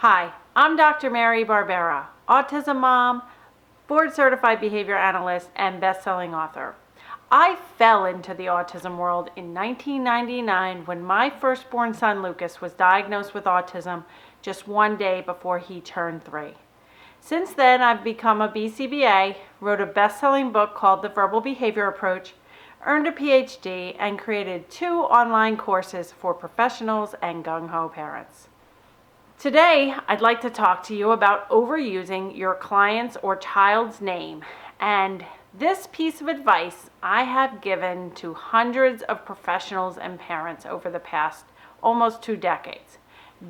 Hi, I'm Dr. Mary Barbera, autism mom, board-certified behavior analyst, and best-selling author. I fell into the autism world in 1999 when my firstborn son Lucas was diagnosed with autism just one day before he turned 3. Since then, I've become a BCBA, wrote a best-selling book called The Verbal Behavior Approach, earned a PhD, and created 2 online courses for professionals and gung-ho parents. Today, I'd like to talk to you about overusing your client's or child's name. And this piece of advice I have given to hundreds of professionals and parents over the past almost 2 decades.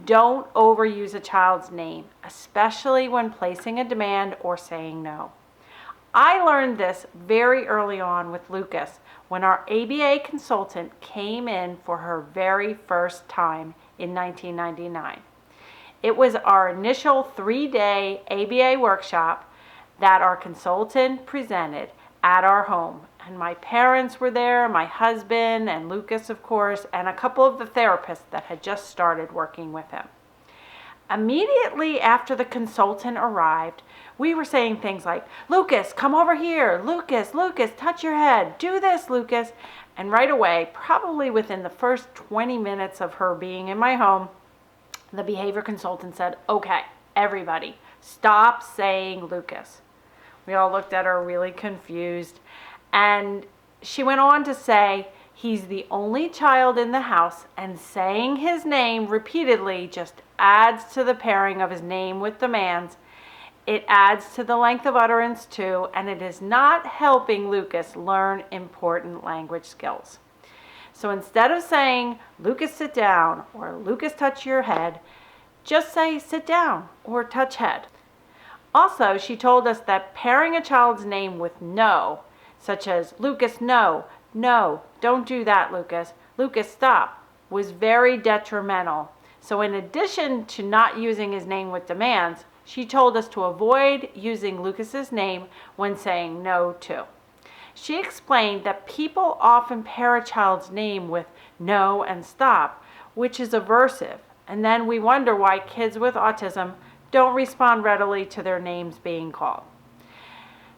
Don't overuse a child's name, especially when placing a demand or saying no. I learned this very early on with Lucas when our ABA consultant came in for her very first time in 1999. It was our initial 3-day ABA workshop that our consultant presented at our home. And my parents were there, my husband and Lucas, of course, and a couple of the therapists that had just started working with him. Immediately after the consultant arrived, we were saying things like, "Lucas, come over here. Lucas, touch your head. Do this, Lucas." And right away, probably within the first 20 minutes of her being in my home, the behavior consultant said, "Okay, everybody, stop saying Lucas." We all looked at her really confused. And she went on to say, "He's the only child in the house, and saying his name repeatedly just adds to the pairing of his name with demands. It adds to the length of utterance too, and it is not helping Lucas learn important language skills." So instead of saying, "Lucas, sit down," or "Lucas, touch your head," just say, "Sit down," or "Touch head." Also, she told us that pairing a child's name with no, such as "Lucas, no, don't do that, Lucas, Lucas, stop," was very detrimental. So in addition to not using his name with demands, she told us to avoid using Lucas's name when saying no too. She explained that people often pair a child's name with no and stop, which is aversive, and then we wonder why kids with autism don't respond readily to their names being called.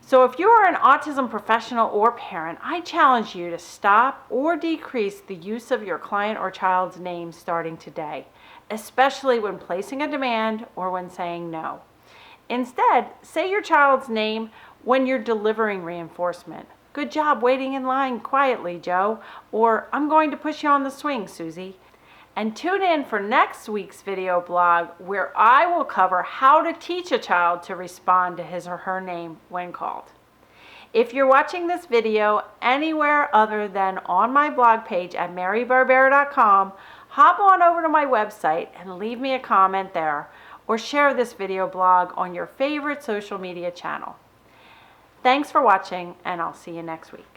So if you are an autism professional or parent, I challenge you to stop or decrease the use of your client or child's name starting today, especially when placing a demand or when saying no. Instead, say your child's name when you're delivering reinforcement. "Good job waiting in line quietly, Joe," or "I'm going to push you on the swing, Susie." And tune in for next week's video blog where I will cover how to teach a child to respond to his or her name when called. If you're watching this video anywhere other than on my blog page at marybarbera.com, hop on over to my website and leave me a comment there, or share this video blog on your favorite social media channel. Thanks for watching, and I'll see you next week.